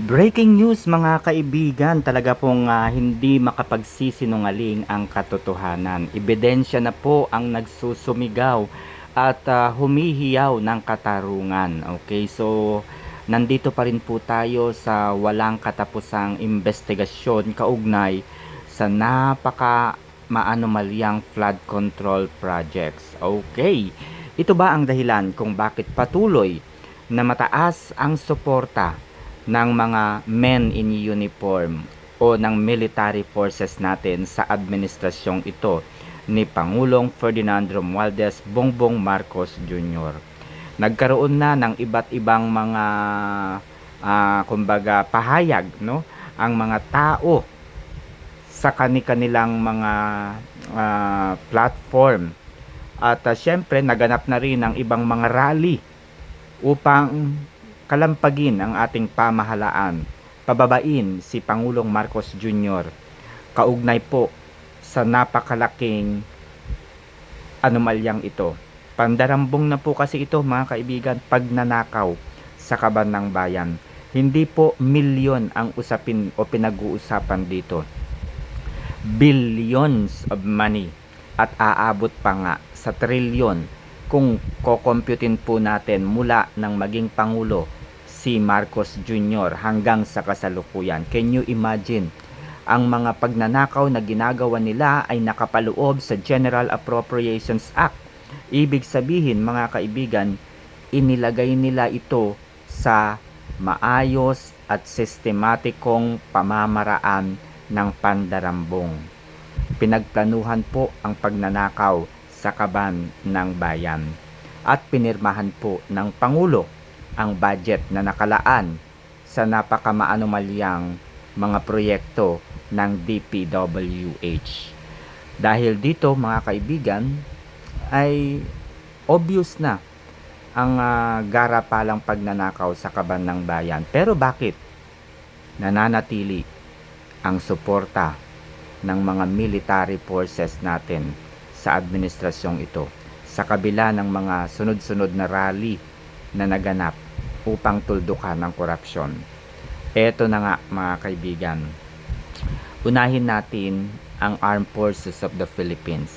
Breaking news mga kaibigan, talaga pong hindi makapagsisinungaling ang katotohanan. Ebidensya na po ang nagsusumigaw at humihiyaw ng katarungan. Okay, so nandito pa rin po tayo sa walang katapusang investigasyon kaugnay sa napaka maanomalyang flood control projects. Okay, ito ba ang dahilan kung bakit patuloy na mataas ang suporta ng mga men in uniform o ng military forces natin sa administrasyong ito ni Pangulong Ferdinand Romualdez Bongbong Marcos Jr. Nagkaroon na ng iba't ibang mga kumbaga pahayag, no, ang mga tao sa kani-kanilang mga platform at syempre naganap na rin ang ibang mga rally upang kalampagin ang ating pamahalaan, pababain si Pangulong Marcos Jr. kaugnay po sa napakalaking anomalyang ito. Pandarambong na po kasi ito mga kaibigan, pagnanakaw sa kaban ng bayan. Hindi po milyon ang usapin o pinag-uusapan dito. Billions of money at aabot pa nga sa trilyon kung kokomputin po natin mula ng maging Pangulo si Marcos Jr. hanggang sa kasalukuyan. Can you imagine? Ang mga pagnanakaw na ginagawa nila ay nakapaloob sa General Appropriations Act. Ibig sabihin mga kaibigan, inilagay nila ito sa maayos at sistematikong pamamaraan ng pandarambong. Pinagplanuhan po ang pagnanakaw sa kaban ng bayan at pinirmahan po ng Pangulo ang budget na nakalaan sa napakamaanumalyang mga proyekto ng DPWH. Dahil dito mga kaibigan ay obvious na ang garapalang pagnanakaw sa kaban ng bayan. Pero bakit nananatili ang suporta ng mga military forces natin sa administrasyong ito sa kabila ng mga sunod-sunod na rally na naganap upang tuldukan ng korupsyon? Eto na nga mga kaibigan, unahin natin ang Armed Forces of the Philippines.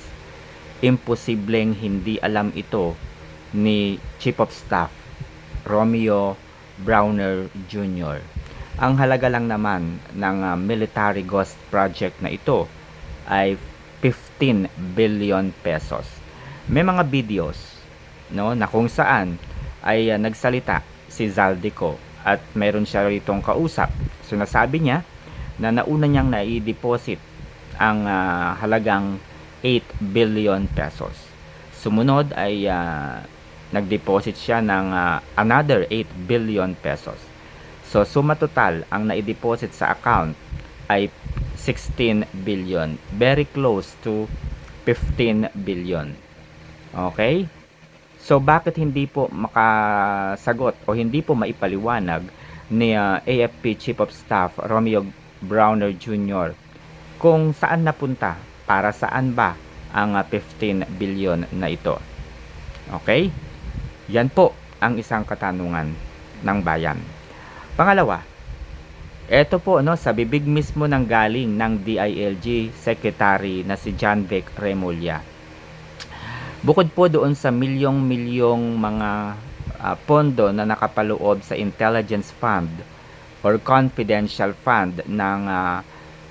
Imposibleng hindi alam ito ni Chief of Staff Romeo Browner Jr. Ang halaga lang naman ng military ghost project na ito ay 15 billion pesos. May mga videos, no, na kung saan ay nagsalita si Zaldico at meron siya ritong kausap. So nasabi niya na nauna niyang nai-deposit ang halagang 8 billion pesos. Sumunod ay nag-deposit siya ng another 8 billion pesos. So suma total ang nai-deposit sa account ay 16 billion. Very close to 15 billion. Okay? So bakit hindi po makasagot o hindi po maipaliwanag ni AFP Chief of Staff Romeo Browner Jr. kung saan napunta, para saan ba ang 15 billion na ito? Okay? Yan po ang isang katanungan ng bayan. Pangalawa, eto po sa bibig mismo ng galing ng DILG Secretary na si John Vic Remulla. Bukod po doon sa milyong-milyong mga pondo na nakapaloob sa Intelligence Fund or Confidential Fund ng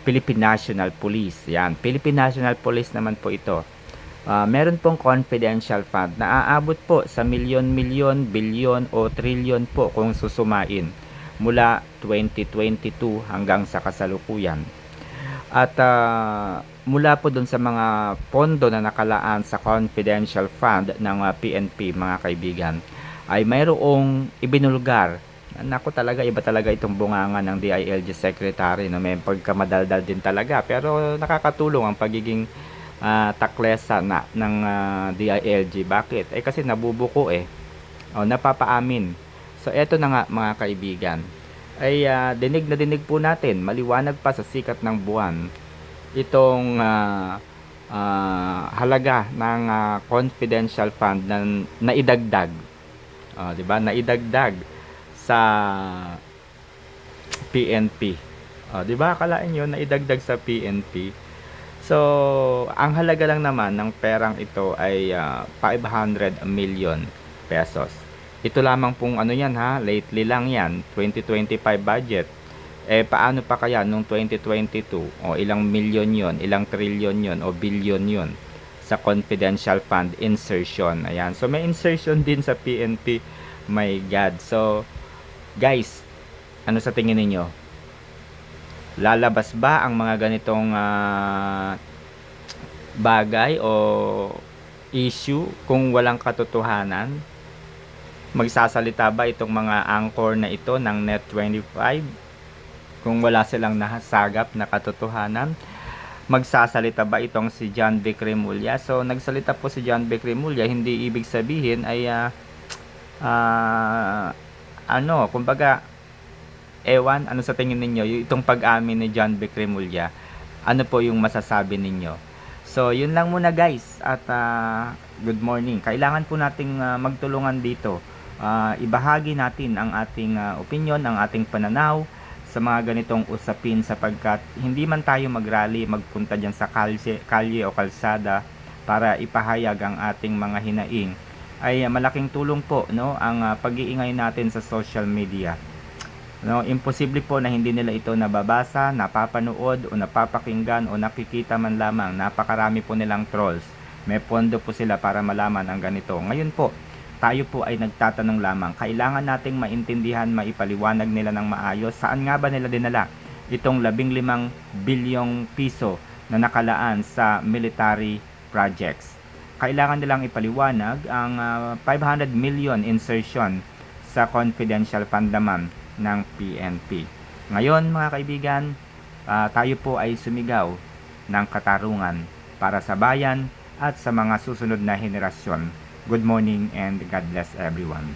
Philippine National Police. Yan, Philippine National Police naman po ito. Meron pong Confidential Fund na aabot po sa milyon-milyon, bilyon o trilyon po kung susumain mula 2022 hanggang sa kasalukuyan. At mula po dun sa mga pondo na nakalaan sa confidential fund ng PNP mga kaibigan ay mayroong ibinulgar. Naku talaga, iba talaga itong bunganga ng DILG Secretary, no? May pagkamadaldal din talaga, pero nakakatulong ang pagiging taklesa ng DILG. Bakit? Kasi nabubuko napapaamin. So eto na nga mga kaibigan, ay dinig na dinig po natin, maliwanag pa sa sikat ng buwan itong halaga ng confidential fund na naidagdag, 'di ba? Naidagdag sa PNP. 'Di ba akalain niyo na idagdag sa PNP? So, ang halaga lang naman ng perang ito ay 500 million pesos. Ito lamang pong ano yan ha, lately lang yan, 2025 budget. Paano pa kaya nung 2022? Ilang milyon yon, ilang trilyon yon o billion yon sa confidential fund insertion. Ayan. So, may insertion din sa PNP. My God. So, guys, ano sa tingin ninyo? Lalabas ba ang mga ganitong bagay o issue kung walang katotohanan? Magsasalita ba itong mga anchor na ito ng Net25 kung wala silang nasagap na katotohanan? Magsasalita ba itong si John Vic Remulla? So, nagsalita po si John Vic Remulla, hindi ibig sabihin ay kumbaga, ewan, ano sa tingin ninyo, itong pag-amin ni John Vic Remulla, ano po yung masasabi ninyo? So, yun lang muna guys, at good morning. Kailangan po nating magtulungan dito. Ibahagi natin ang ating opinion, ang ating pananaw sa mga ganitong usapin sapagkat hindi man tayo mag-rally, magpunta dyan sa kalye o kalsada para ipahayag ang ating mga hinaing, ay malaking tulong po, no, ang pag-iingay natin sa social media. No, imposible po na hindi nila ito nababasa, napapanood o napapakinggan o nakikita man lamang. Napakarami po nilang trolls. May pondo po sila para malaman ang ganito. Ngayon po, tayo po ay nagtatanong lamang. Kailangan nating maintindihan, maipaliwanag nila ng maayos. Saan nga ba nila dinala itong 15 bilyong piso na nakalaan sa military projects? Kailangan nilang ipaliwanag ang 500 million insertion sa confidential fund naman ng PNP. Ngayon mga kaibigan, tayo po ay sumigaw ng katarungan para sa bayan at sa mga susunod na henerasyon. Good morning and God bless everyone.